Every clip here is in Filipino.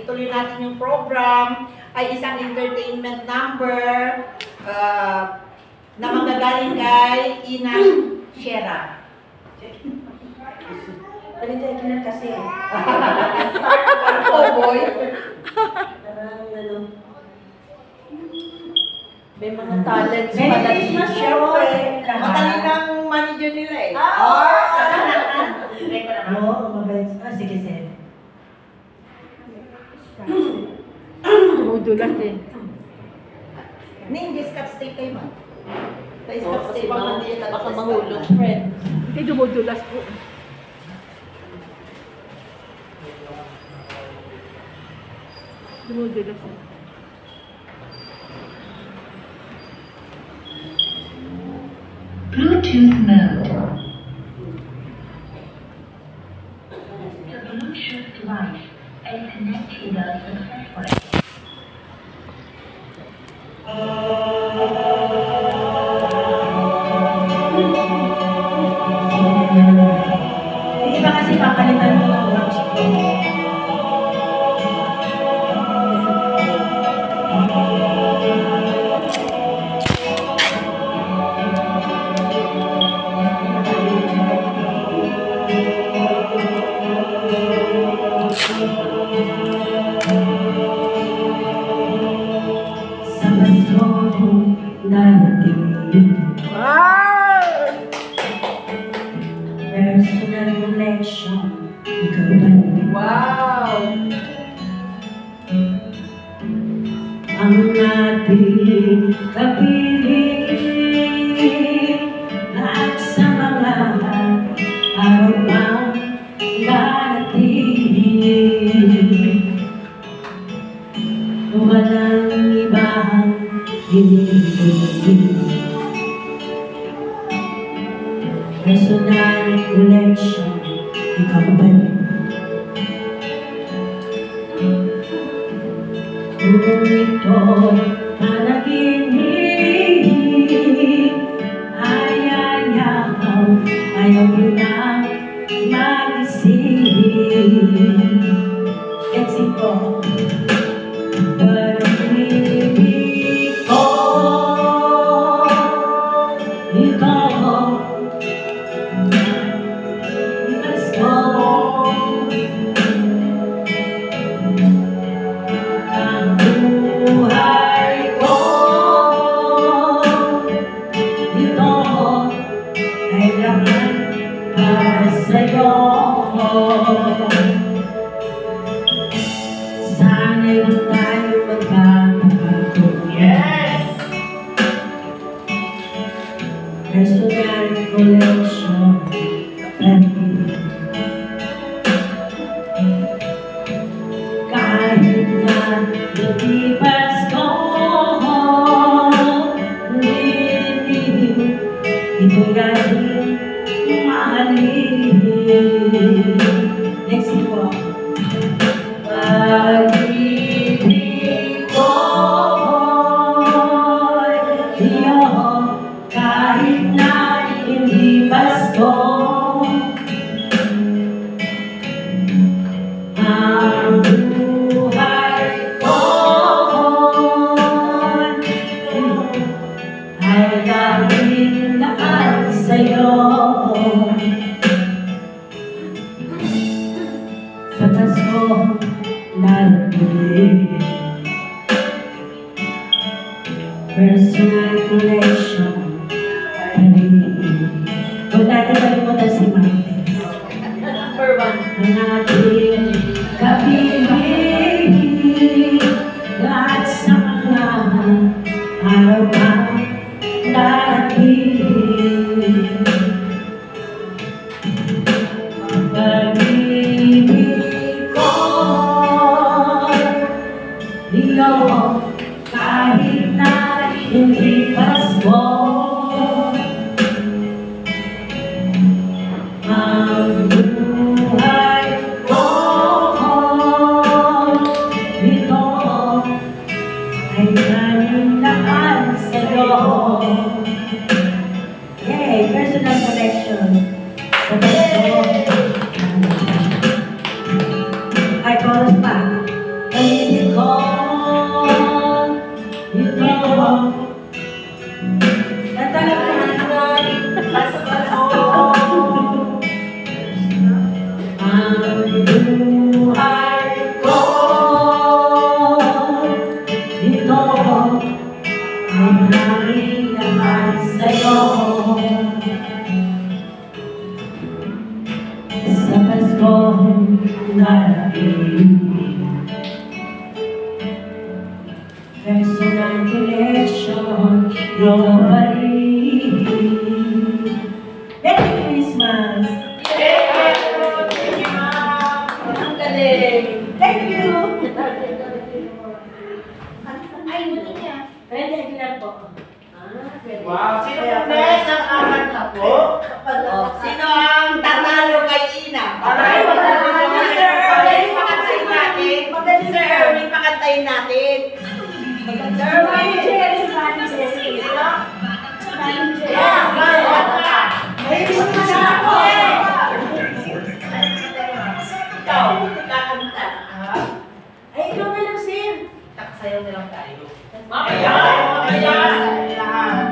ituloy natin yung program, ay isang entertainment number na manggagaling kay Ina Shera. Palitan kasi. Oh boy! May mga talents Merry pala. Christmas, syempre. Magaling ang manager nila eh. Oo, mabait. Sige, sir. Dumudulas eh. Hindi, Scott State kayo man. Sa Scott Kasi State, baka mahulog, friend. Hindi dumudulas po. Dumudulas eh. Bluetooth mode. The Bluetooth device is connected successfully. Hindi ba kasi papalitan mo ng watch ko? Sa baso darating personal connection, ikaw ba? Wow! Ang ating kapiling at sa mga araw pang darating. Walang ibang hinihintay. Personal connection, ikaw ba? Kung ito'y panaginip, ayaw mo nang mag-isip. Exito. Pag-ibig ko, ikaw, let's go. Ang buhay ko, ito, kailangan para sa'yo. Sana'y huwag tayo magkakabago. Yes! Personal connection, kahit na lumipas ko, ito galing mahalin. Next po. Pag-ibig ko'y iyong kahit na hindi pasko. Ang buhay ko'y ay dahil lahat sa'yo. Sa Pasko natin, personal connection, huwag natin kalimutan si Martes. Number one. Ang ating kapiling, lahat sa mga araw pang darating. Pag-ibig ko, ikaw, kahit na hindi pasko. Ang buhay ko Personal connection, nobody. Merry Christmas! Ang galing. Thank you! Ay, buti niya. Pwede lang po. Wow, sino po next ang apat na po? Sino ang tatalo kay Ina? Aray, Si Sir Erwin, pakantayin natin. Si Sir Erwin, pakantayin natin. Sir Erwin! May isang na ako eh! Ikaw, kakanta. Ay, ikaw na lang, Sir. Sayaw na lang tayo. Mamaya! Mamaya! Lahat.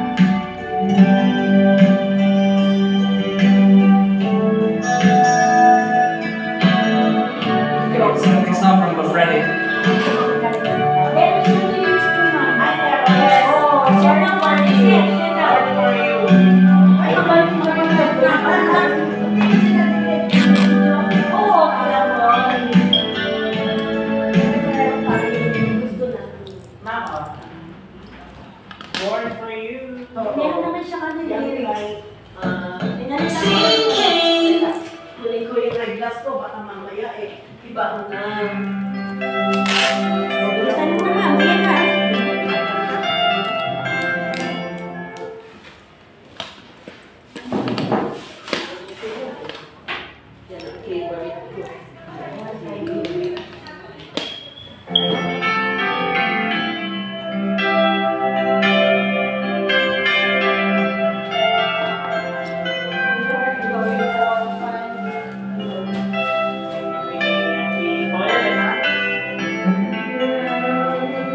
Sing a song from a friend. Mama. Born for you. Meron naman siya kanina lyrics. Kunin ko yung reglas ko, baka mamaya eh. Iba ko na. Saan mo naman? Yan na. Yan ang favorite ko.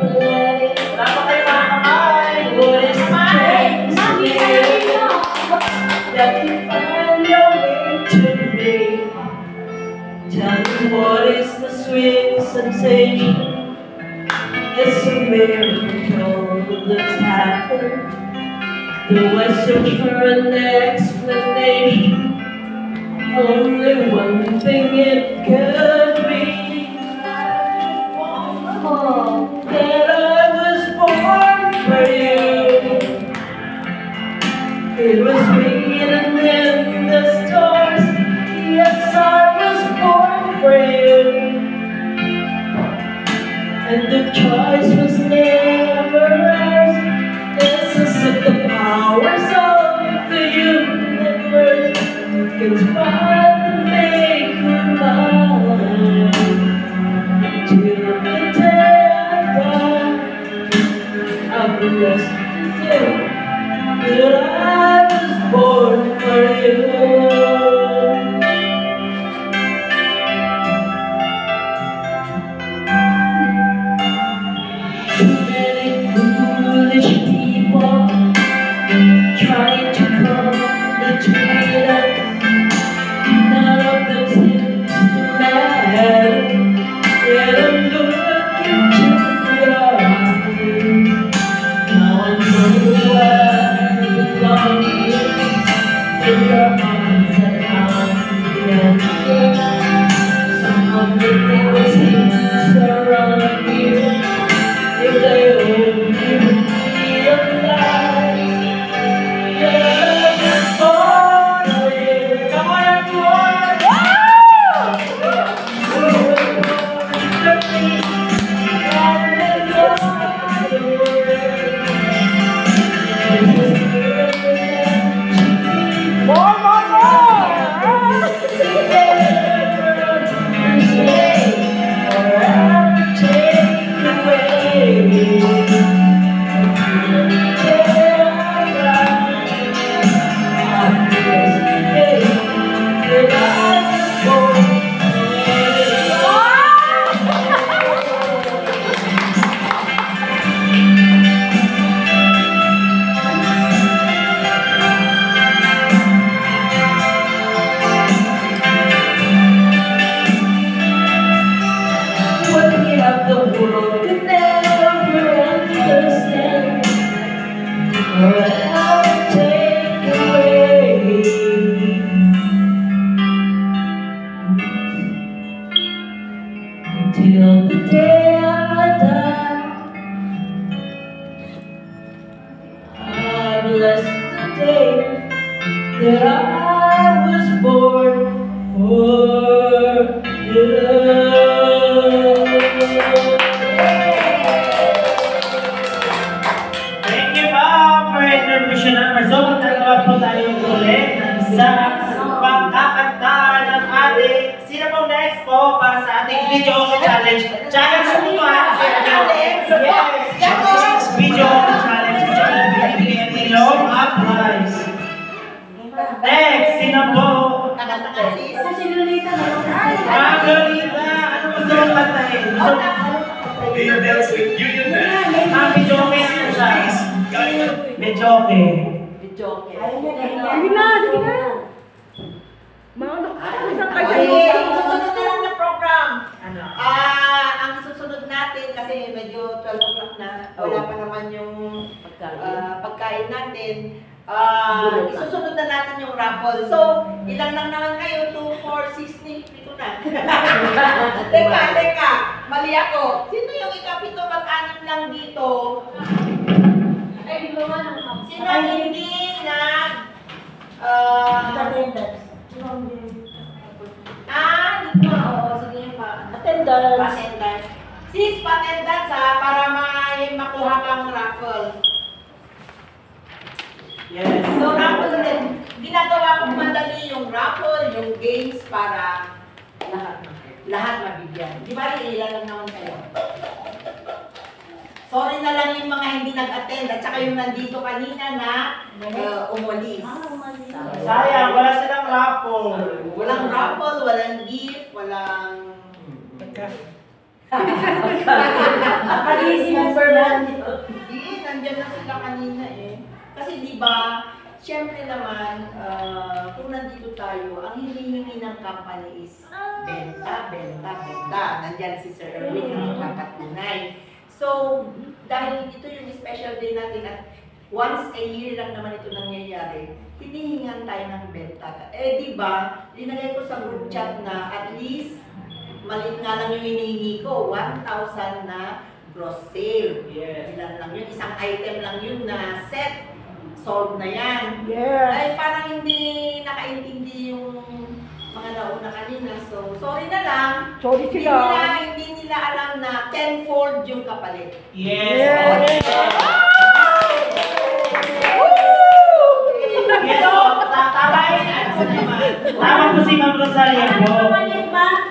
Wala pa kayo mga kamay. What is mine? That you find your way to me. Tell me what is the sweet sensation? It's a miracle that's happened. Though I search for an explanation, only one thing it could be. That I was born for you. It was written in the stars. Yes, I was born for you. And the choice was never ours. It's as if the powers of the universe conspire to make you mine. Till the day I die, I'm blessed to say that I was born for you. Too many foolish people trying to come between us. None of them seems to matter. When I'm looking into your eyes, now I know I belong here. In your arms I found the answer. Some of the things seem around here. If they only realize that I was born here. Come on, everyone! More! till the day I die. I bless the day that I was born for you. Thank you, ma'am, for introduction number. So, magtatawa po tayo ulit ng isang pagkakanta ng ating, sino po next po para sa ating video challenge? Challenge po ito ha? Yes! Video challenge. Bibigyan nilo ang prize. Next, sino po? Sa si Lolita na yung Ma'am Lolita, ano gusto mong kantahin? They are dance with Union Band. Ma'am, medyo okay na siya. Medyo okay. Sige na, sige na. Susunod na lang na program. Ano? Ang susunod natin kasi medyo 12 o'clock na. Wala pa naman yung pagkain natin. Isusunod na natin yung raffle. So, ilan lang naman kayo? 2, 4, 6, 8, na. Teka. Mali ako. Sino yung ikapito pag-anim lang dito? Ay, di ba man ang Sino ang hindi nag... attendance? dito. Oo, sige pa. Attendance. Pa-attendance. Sis, pa-attendance ha, para makuha kang raffle. Yes. So, raffle din. Ginagawa kong madali yung raffle, yung games para lahat mabigyan. Di ba, ilan lang naman kayo? Sorry na lang yung mga hindi nag-attend at saka yung nandito kanina na umalis. Sayang, wala silang raffle. Walang raffle, walang gift, walang... Pag-iisip ng Fernand. Hindi, nandiyan na sila kanina eh. Kasi di ba, siyempre naman, kung nandito tayo, ang hinihingi ng company is benta. Nandiyan si Sir Erwin ang nagpapatunay. So, dahil ito yung special day natin at once a year lang naman ito nangyayari, hinihingan tayo ng benta. Di ba, linagay ko sa group chat na at least, maliit nga lang yung hinihingi ko, 1,000 na gross sale. Yes. Ilan lang yun, isang item lang yun na set. Solve na yan. Yes. Ay, parang hindi nakaintindi yung mga nauna kanina. So, sorry na lang. Sorry Hindi nila alam na 10-fold yung kapalit. Yes. Yes. Yes, tama po si Ma'am Rosalia po.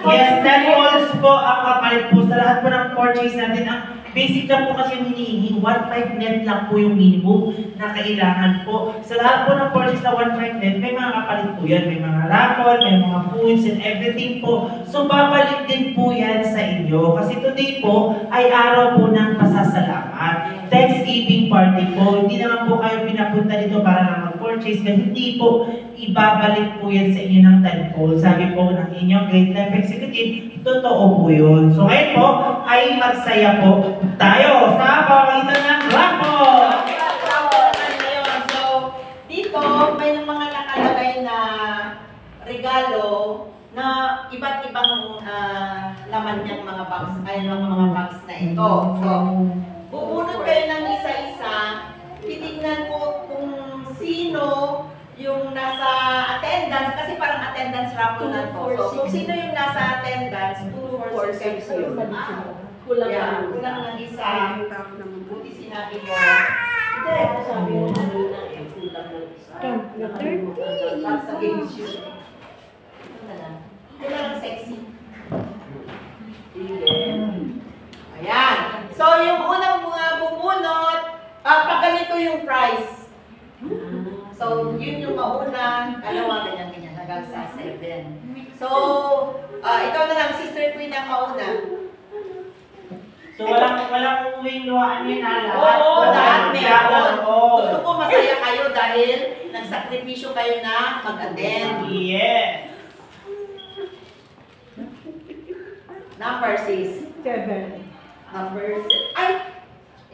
Yes, 10 balls po ang kapalit po sa lahat po ng purchase natin. Ang basic lang po kasi yung hinihingi, 1.5 net lang po yung minimum na kailangan po. Sa lahat po ng purchase na 1.5 net, may mga kapalit po yan. May mga raffle, may mga foods and everything po. So babalik din po yan sa inyo. Kasi today po ay araw po ng pasasalamat. Thanksgiving party po. Hindi naman po kayo pinapunta dito para lang mag-purchase. Kasi hindi po ibabalik po yan sa inyo ng tenfold. Sabi po ng inyong Great Life Executive, totoo po yun. So ngayon po ay magsaya po tayo sa pamamagitan ng raffle. So, dito may mga nakalagay na regalo na iba't ibang laman niyang mga box, ay mga box na ito. So, bubunot kayo ng isa-isa, titignan ko kung sino yung nasa attendance, kasi parang attendance raffle na to. So, kung sino yung nasa attendance, 2, 4, 6, 7. Kulang ng isa. Buti sinabi mo. Hindi, sabi mo kanina, kulang ng isa. Para sa games yun. Kulang ng sexy. Ayan. So, yung unang mga bumunot, pag ganito yung price. So, yun yung mauna, ganyan, hanggang sa 7. So, ikaw na lang, Sister Queen ang mauna. So walang uuwing luhaan yun na lahat. Oo, lahat meron. Oo. Gusto ko masaya kayo dahil nagsakripisyo kayo na mag-attend. Yes. Number 6. 7. Number 6. Ay!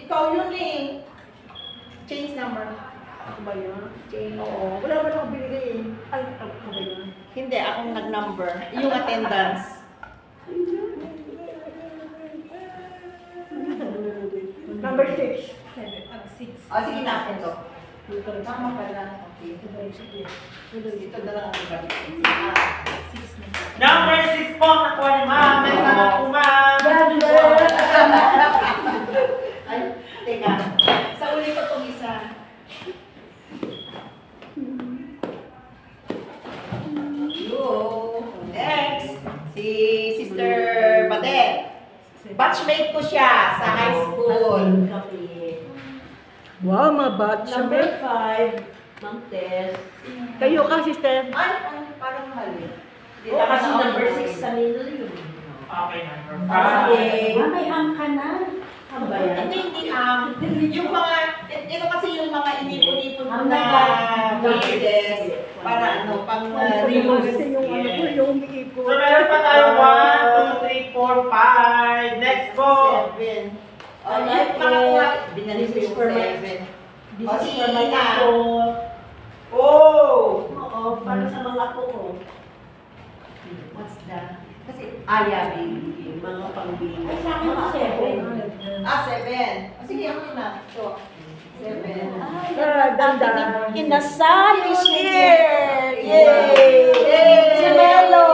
Ikaw yun eh. Change number. Ako ba yun? Change. Oo. Wala ba akong binigay eh. Ay, ako ba yun? Hindi, akong nag-number. Yung attendance. Number 6. O, sige na, ito. Tama pala. Okay. Dito na lang ang ibalik. Number 6 po, nakuha ni ma'am. Next naman po, ma'am. Ay, teka. Sa uli ko itong isa. Yo. Next, si Sister Badet. Batchmate ko siya sa high school. Wow, mga batch. Number 5, Ma'am Tess. Kayo ka, sister. Ay, parang mali. Oo, kasi number 6 kanina yun. Okay, number 5. May ka na. Ang ba yan? Hindi, yung mga, ito kasi yung mga inipon-ipon ko Ang na nag- cases para ano, pang reuse. Kasi yung ano ko, yung umiipon. So, meron pa tayo 1, 2, 3, 4, 5. Next po. 7. Ay, Yung mga po. kuha, binalik ko yung 7. This O, is si for my Ina. apo. Oh! Oo, para sa mga apo ko. What's that? Kasi, Aya, baby. Mga pang-baby. Ay, sa akin, Mga 7. 7. O, sige, ako na. So, 7. Ganda. Inasal is here! Yay! Si Melo!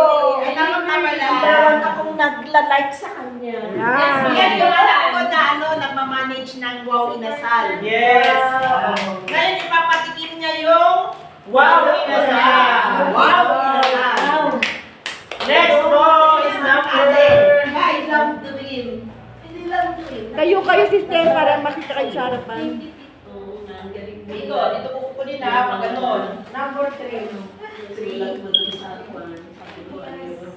Ay, nakakawala. Meron akong nagla-like sa kanya. Yan yung alam ko na ano, nagmamanage ng Wow Inasal. Yes! Ngayon, ipapatikim niya yung Wow, inasal! Wow Inasal. Wow! Next po is number... I love to win. Hindi lang to win. Kayo, sister, para makita kayo sa harapan. Oo nga, ang galing mo. Dito kukunin na, pag ganon. Number 3. Sulat mo dun sa kwan. Sabi ko, ano.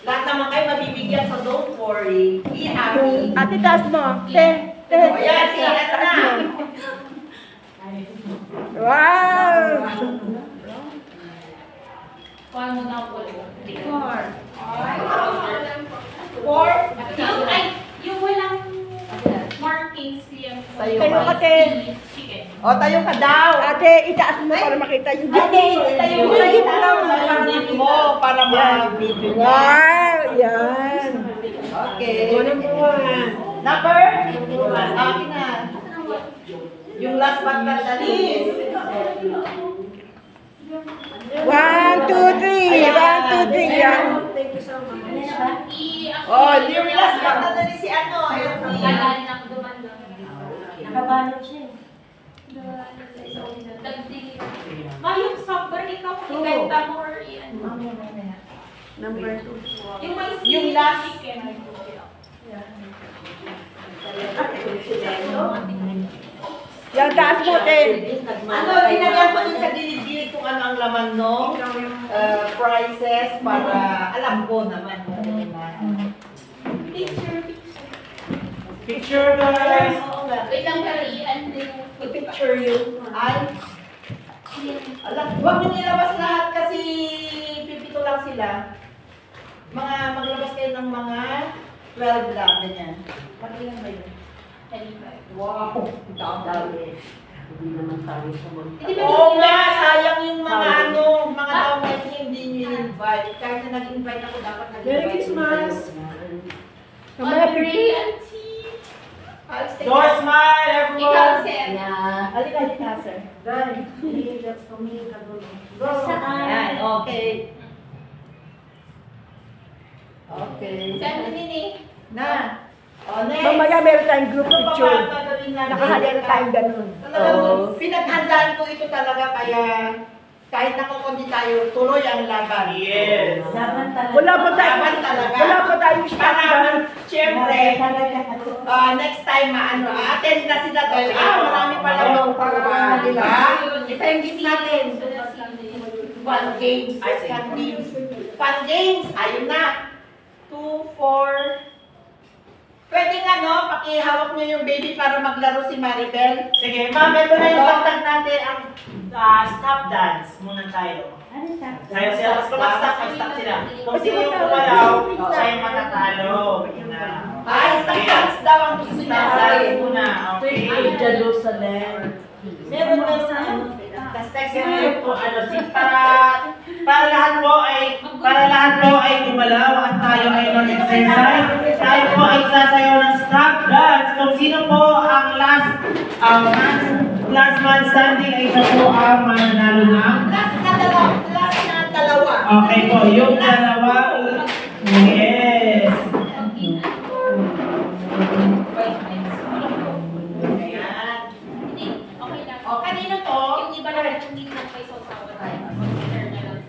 Lahat naman kayo mabibigyan, so don't worry. Be happy. Ate, taas mo. Te. O yan, si ano na. Wow! Four. Yung walang markings yan. Sa'yo Kayo, ba? ate. Chicken. O, tayo ka daw. Ate, itaas mo para makita yung Ate, tayo mo mo para ma-video niya. Wow! Yan. Okay. Number? Akin na. Yung last but not the least. 1, 2, 3. 1, 2, 3. Yan. Thank you so much. Oh, yung last but not the least si ano. Galaan ako dumanda. Nakabalot siya. Dagdig. Yung sobrang ikaw, ikanta mo or yan. Number 2. Yung may Yung last. chicken. Yan, taas mo, te. Ano, dinagyan ko dun sa gilid-gilid kung ano ang laman no prices para alam ko naman kung ano na. Picture, guys! Oo nga. Wait lang, karian din. I-picture you. Ay, alam, huwag nyo nilabas lahat kasi pipito lang sila. Maglabas kayo ng mga 12 lang, ganyan. Pakilang ba yun? Wow, dami. Hindi naman tayo sa mga. Oo nga, sayang yung mga mga tawag hindi nyo invite. Kahit na nag-invite ako, dapat nag-invite. Merry Christmas! Audrey, auntie. Don't smile, Ikaw, everyone! Sir. Yeah. Halika, sir. Dahil, tumingin ka doon. Ayan, okay. Okay. Saan mo nini? Na. O, next. Mamaya meron tayong group Ano pa picture. ba gagawin natin? Nakahalera tayong ganun. Talagang pinaghandaan ko ito talaga kaya kahit nakukundi tayo, tuloy ang laban. Yes! Laban talaga. Wala pa tayo. Laban talaga. Wala pa tayong stop Para, dance. syempre, next time, attend na sila doon. Marami pala yung para, di ba? I-practice natin. Fun games. Fun games. Fun games. Ayun na. 2, 4. Pwede nga, no? Pakihawak niyo yung baby para maglaro si Maribel. Sige, ma'am, ito na yung tagtag natin ang stop dance. Muna tayo. Sayo sila. Basta mag-stop sila. Kung sino yung kumalaw, siya yung matatalo. Yun na. Ay, stop dance daw ang gusto niya. Stop dance muna. Okay. Ay, Jerusalem. Meron na sa Tapos text mo yung para lahat po ay gumalaw at tayo ay mag-exercise. Tayo po ay sasayaw ng stop dance. Kung sino po ang last man standing ay siya po ang mananalo ng? Last na dalawa. Okay po, yung dalawa. Yes. Ayan. Okay lang. O, kanino to? Yung iba na rin, hindi na kayo sasawa tayo. Consider na lang.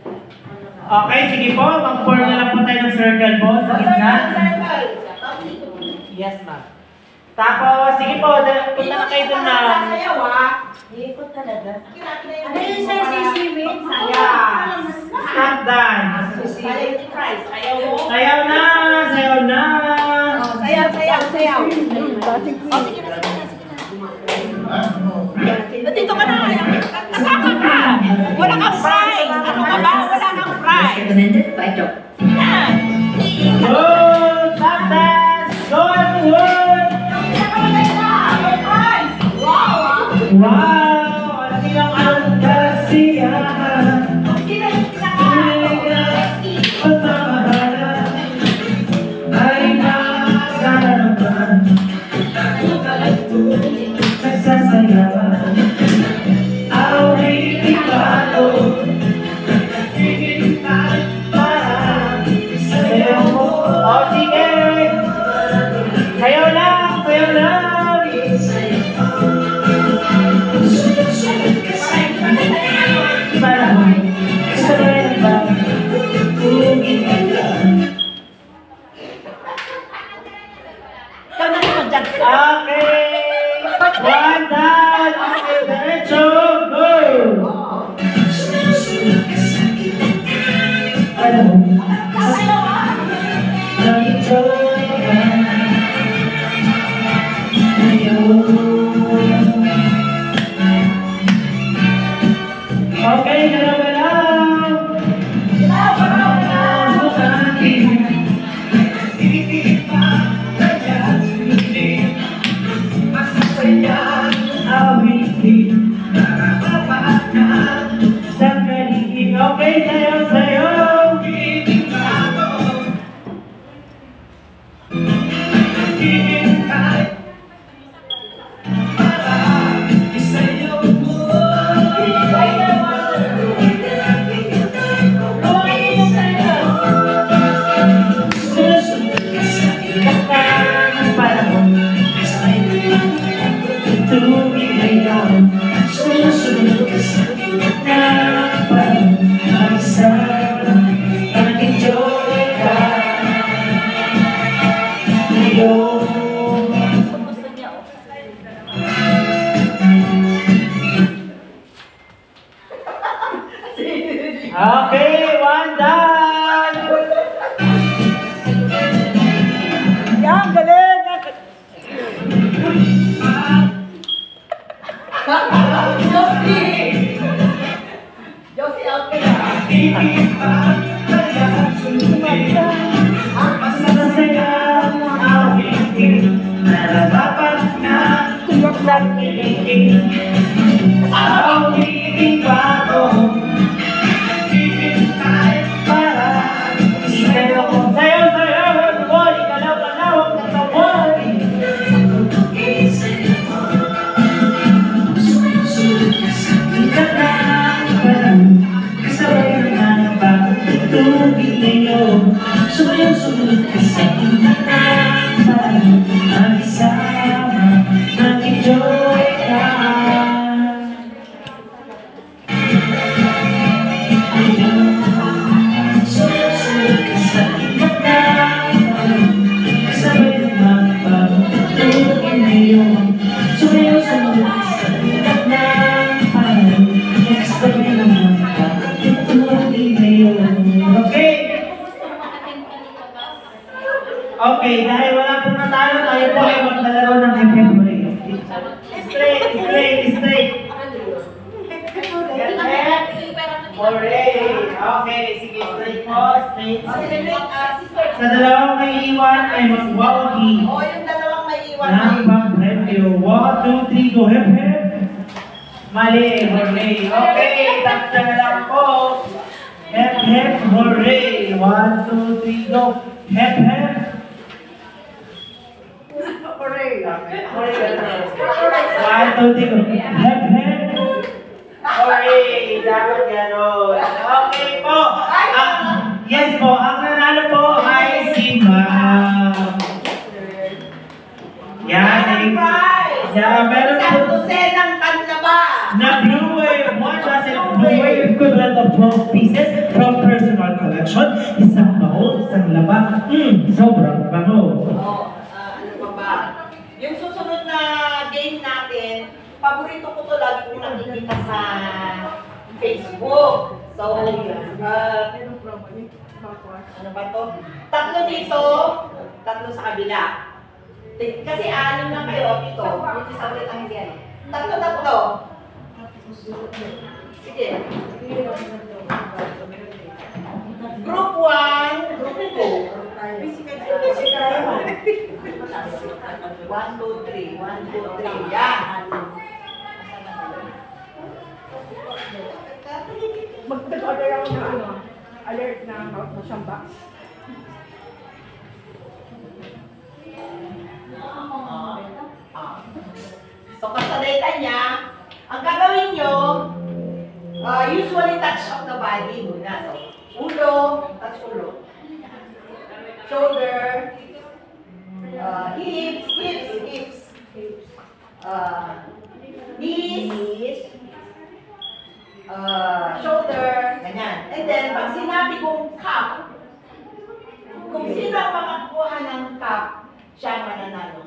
Okay, sige po. Mag-form na lang po tayo ng circle po sa gitna. Yes, ma'am. Tapos, sige po, punta na kayo dun na. Sasayaw, ha? Ikot talaga. Ano yung sir, sisiwin? Yeah. Stop dance. Sayaw ni Christ. Sayaw mo? Sayaw na! Sayaw na! Oh, sayaw. O, sige na. Dito ka na. Kasama ka. Wala kang prize. Ano ka ba? Wala kang prize. Recommended by Dr. Go! Stop dance! Go everyone! Wow! Ang silang ang kasiyahan. Pagmamahalan ay nakakaraman. Nagsasayawan. Awitin ba ito? Hihintay para sayaw mo. O sige! Sayaw lang! Sayaw lang! Okay! One down! Okay, diretso! Go! Alam mo, nag-enjoy ka ngayon. Okay, galaw-galaw! Galaw-galaw! Sa akin. Okay, sayaw, sayaw! Okay, one done! Yan, galing! Josie, out ka na. Sumunod ka sa inan para magsama, mag-enjoy ka. Sumunod ka sa inan para kasabay ng mga pagtutugin ngayon. Sumunod ka sa inan para kasabay ng mga pagtutugin ngayon. Okay? Okay, dahil wala pong natalo, tayo po ay maglalaro ng FM Hooray. Straight. Hooray! Okay, sige, straight po, straight. Sa dalawang may iwan ay magwawagi. O, yung dalawang may iwan. Ng pang-premyo. 1, 2, 3, go, hep, hep. Mali, hooray. Okay, tatsa na lang po. Hep, hep, hooray. 1, 2, 3, go. Hep, hep. One, two, three. Hep, hep. Okay, dapat gano'n. Okay po. Yes po, ang nanalo po ay si Ma'am. Yan. Yeah, meron po. Isang dosenang kanlaba. Na Blue Wave, 1 dozen Blue Wave equivalent of 12 pieces from personal collection. Isang baon, isang laba. Sobrang bango. Ano pa ba? Yung susunod na game natin, paborito ko to, lagi kong nakikita sa Facebook. So, ano ba to? Tatlo dito, tatlo sa kabila. Kasi anim lang kayo, ito. Yung isa ulit ang hindi ano. Tatlo. Sige. Group 1, Group 2. 1, 2, 3. 1, 2, 3. Yan. Mag-order ako ng ano, alert na motion box. So, kasadaytan niya, ang gagawin nyo, usually touch of the body muna. So, ulo, touch ulo. Shoulder, hips, knees, shoulder, ganyan. And then, pag sinabi kong cup, kung sino ang makakuha ng cup, siya ang mananalo.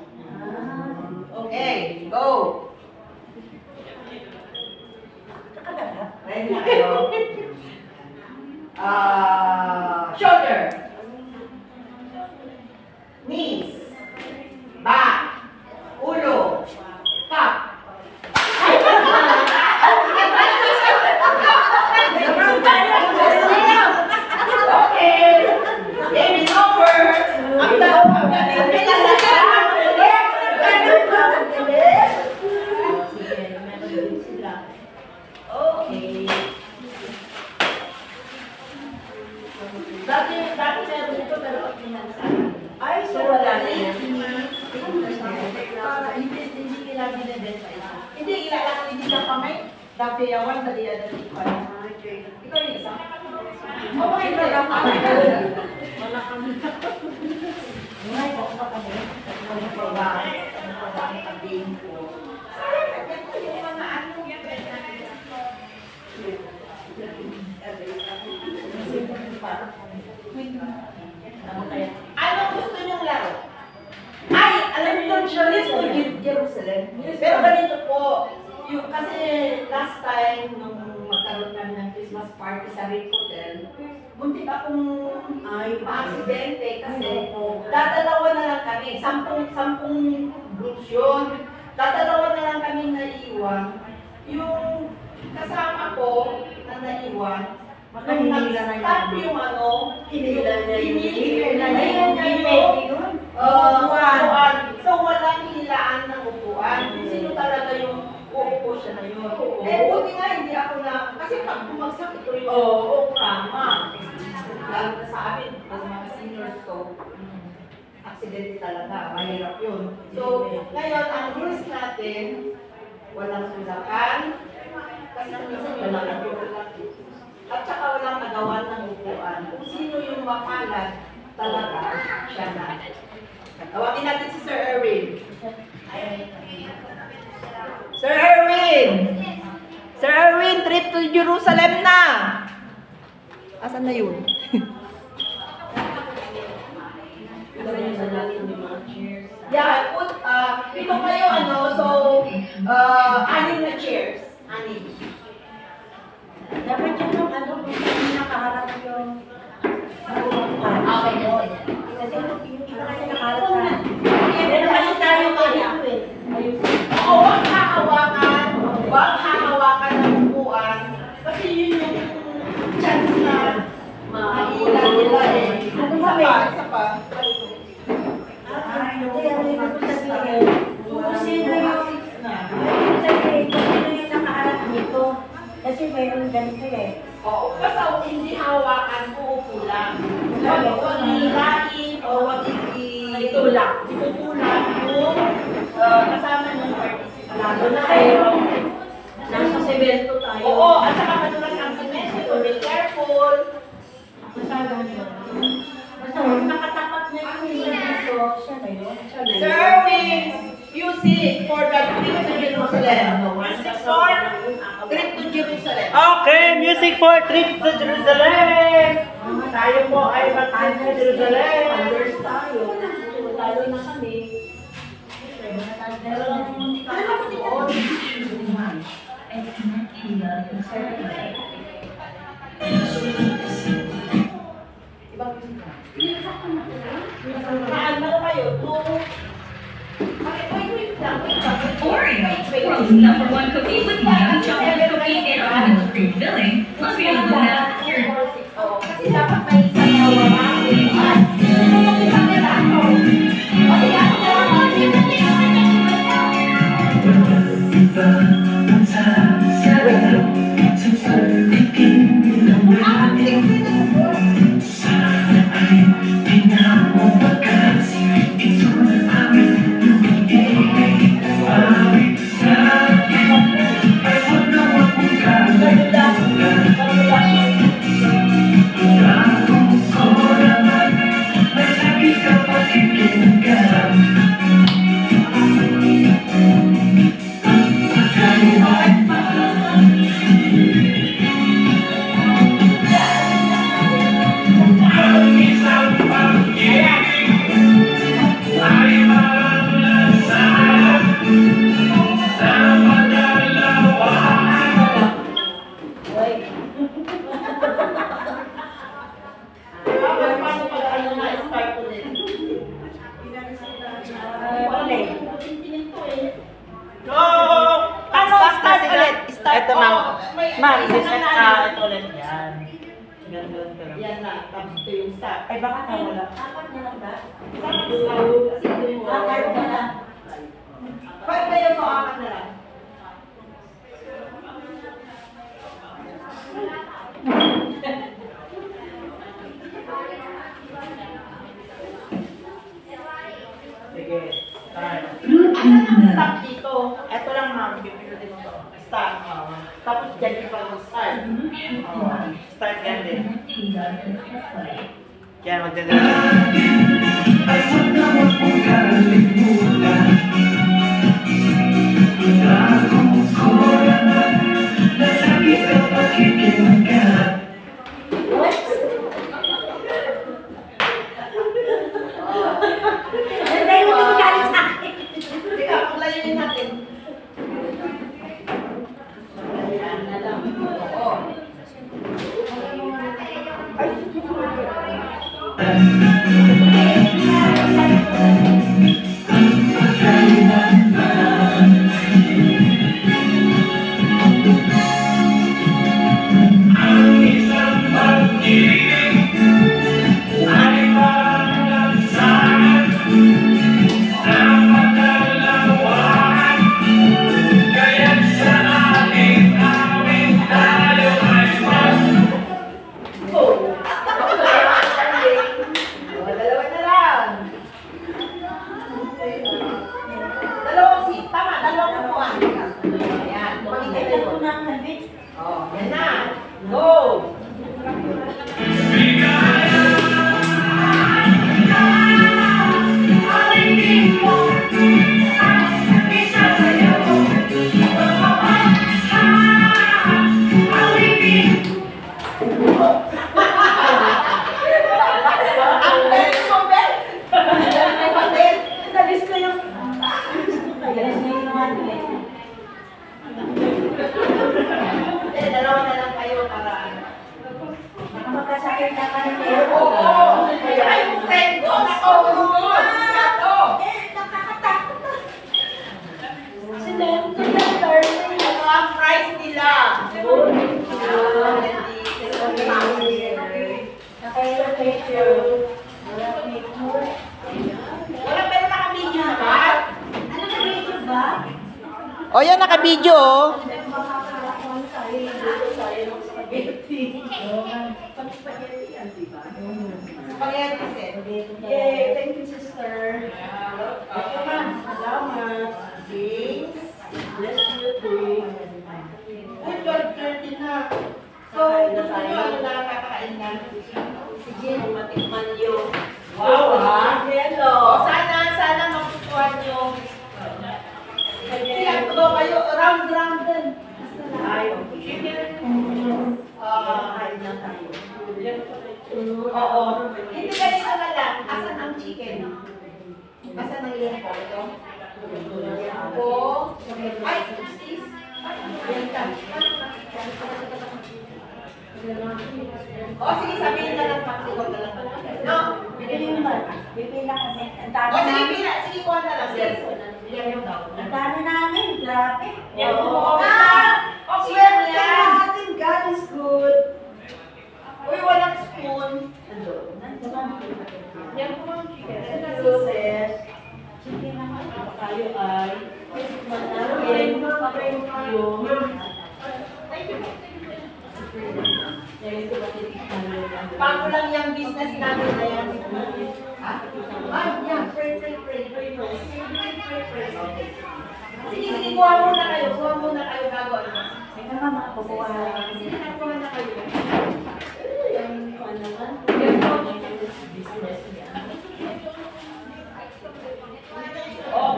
Okay, go! Ready na kayo? Shoulder, knees, back, ulo, cup. Okay, game is over. Ang tawag okay. Dati meron ito pero pag pinansan. Ay, so wala na yan. Hindi kailangan dinedenta ito. Hindi kailangan hindi na pamay. Dati yawan, dali yan. Ikaw yung isa. Oh, my God. Wala kami. Ay, baka pa kami. Ano pa ba? Ano pa ba ang pag-game ko? Yung mga ano yan. Ano gusto niyong laro? Ay, alam niyo yung Jerusalem. Pero ganito po, yung, kasi last time nung magkaroon kami ng Christmas party sa Rick Hotel, muntik akong ma-aksidente kasi dadalawa na lang kami, 10 groups yun. Dadalawa na lang kami naiwan. Yung kasama ko na naiwan, nung nag-stop yung ano, hinila niya yung upuan. So walang hilaan ng upuan. Kung sino talaga yung uupo siya na yun. Eh, buti nga hindi ako na, kasi pag bumagsak ito yung tama. Lalo na sa amin, as mga seniors, so aksidente talaga, mahirap yun. So, ngayon, ang rules natin, walang sulakan, kasi minsan walang nagtutulak. At saka walang nagawan ng upuan. Kung sino yung makalat, talaga, siya na. Tawagin natin si Sir Erwin. Sir Erwin! Sir Erwin, trip to Jerusalem na! Asan na yun? Yeah, put, ito kayo, ano, so, 6 na chairs. 6. Dapat yun yung ano, kung saan nakaharap yung Okay, kasi yung iba kasi nakaharap sa pero kasi tayo dito eh. Oo, wag hahawakan ng upuan. Kasi yun yung chance na mahila nila eh. Isa pa. hindi ano yung sabihin kung sino yung nakaharap nito kasi mayroon ganito eh. Oo, basta hindi hawakan, uupo lang. Huwag hilain o huwag itulak. Itutulak yung kasama ng participant. Lalo na kayo. Nasa semento tayo. Oo, at saka madulas ang semento. So, be careful. Masyadong yun. Basta nakatapat na yung dito. Siya na yun. Sir Wings, music for the trip to Jerusalem. Music for trip to Jerusalem. Okay, music for trip to Jerusalem! Tayo po ay mag-trip to Jerusalem! Followers tayo. Talo na kami. And connect to the circuit. Ano kayo? Oreo's #1 cookie with new chocolate cookie and almond-free filling. Available now here. Kasi dapat may isang nawawalan. Kasi Ito ma'am, ito ulit yan. Ganun ka lang. yan na, tapos ito yung start. Ay, baka nawala. Apat na lang ba? Kasi ito yung Apat na lang. 5 kayo, so 4 na lang. Sige, start. Stop dito. Ito lang ma'am, pipilitin mo to. Start. Tapos dyan yung pag-start. Start yan din. Kaya magdadala. Teka, paglayin natin. Oo. Dalawa na lang. Dalawang seat. Tama, dalawang upuan. Ayan. Pakikita ko na ang habit. Oh, yan na. Go! Ang galing mo, Ben! May patin. Nalis ko yung... Dalawa na lang kayo para... Magkasakit na ka na Oo! Ay, yung friend ko! Oo! Nakakatakot na. Ito ang price nila. Wala, pero naka-video na ba? O yan, naka-video. Spaghetti set. Yay! Thank you, sister. Okay, ma'am. nyo ano na kakakain na? Si Jin, matikman yung Wow, Hello. Sana mapupuan nyo. Sila, tulo kayo, round din. Ay, okay. Kain na tayo. Oo. Hindi ganito na lang. Asan ang chicken? Asan ang iyan ko? Ito? Ay, sis. Yan ka. Sige, sabihin na lang. Pagsigaw na lang. No? Pipila kasi. Ang Sige, pila. Sige, kuha na lang. Sis. Ang dami namin. Grabe. Swerte natin. God is good. Uy, walang spoon. Yan po ang chicken. Sis. Sige naman. Tayo ay manawin yung Bago lang yung business namin na yan. Yeah. Pray. Sige, kuha muna kayo. Bago ano. Ito nga mga kukuha. Sige, kuha na kayo.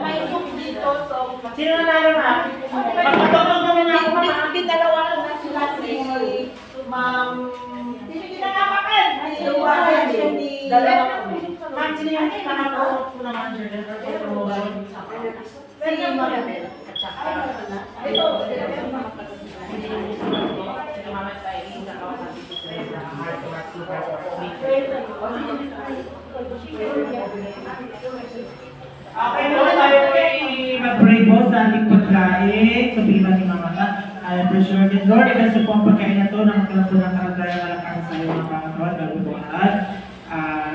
May soup dito, so... Sino nanalo na? Magpatawag naman ako mama. Dalawa na sila si Ma'am... Sino kinakakan? Dalawa kami. Ma'am, sino yung nakatawag ko naman, sir? Si Ma'am Bel. At saka... Ito. Okay, naman tayo ay mag-pray po sa ating pagkain. Sabihin natin mga mata. I am sure that Lord, ikaw po ang pagkain na ito na magkalang po ng kalagayan na lang sa iyo mga pangatawan. Bago po lahat,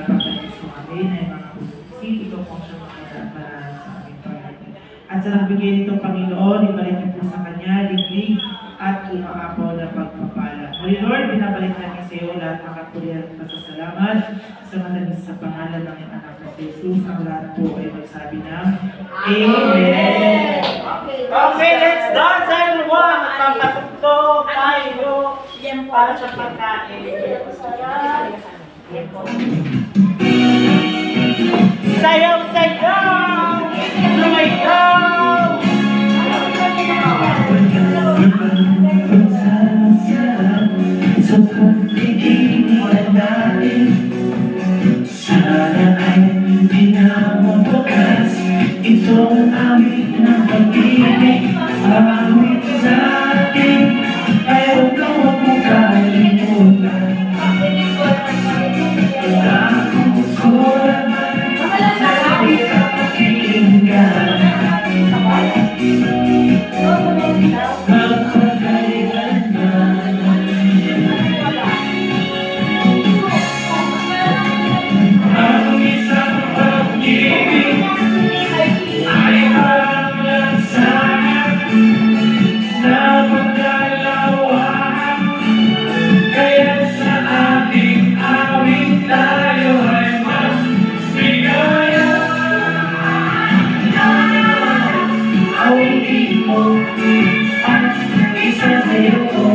pagkain sa amin ay mga pusi. Ikaw po siya makita para sa aming pagkain. At sa nagbigay nito, Panginoon, ibalik niyo po sa Kanya, liglig at umaapaw na pagpapala. Holy Lord, binabalik natin sa iyo lahat ng kapulihan at pasasalamat sa matamis sa pangalan ng iyong anak na si Jesus. Ang lahat po ay magsabi ng Amen. Okay, let's dance everyone! Magpapatugtog tayo para sa pagkain. Sayaw! Sumayaw! Sa pagkikinig natin, sana ay pinamabukas itong amin ng pag-ibig. Awit sa atin, ay huwag mong kalimutan. Ako ko naman sa ikaw pakikinggan. Magpagalitan na. Ang isang pag-ibig ay parang lansangan na magdalawahan. Kaya sa ating awit tayo ay magbigaya. Awitin mo at isa sa'yo ko.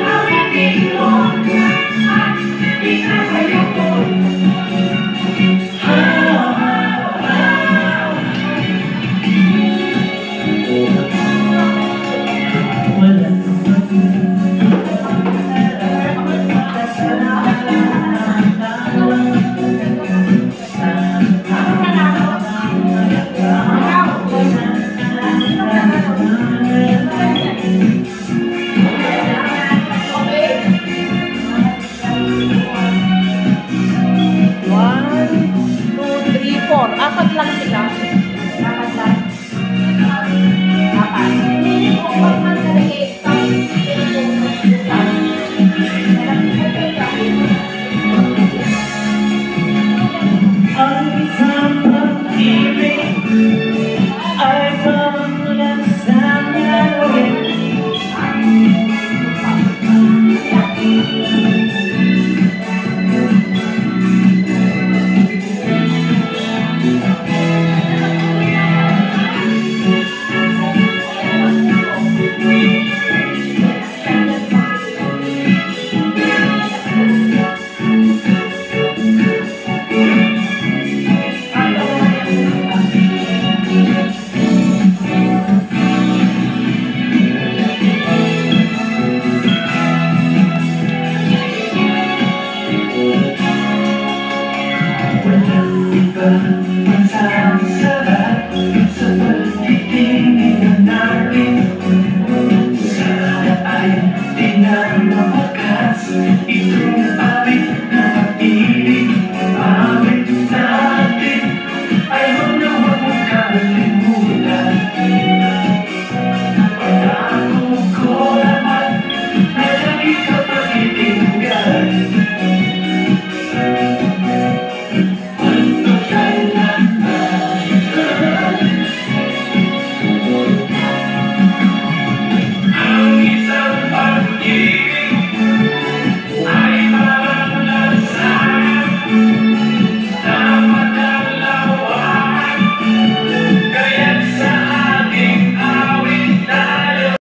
Awitin mo at isa sa'yo ko. Apat lang sila. Apat lang. Apat. Apat man talaga. Ang isang pag-ibig ay parang lansangan. Masasarap sa pagtitingin natin. Sana ay di na mawakas itong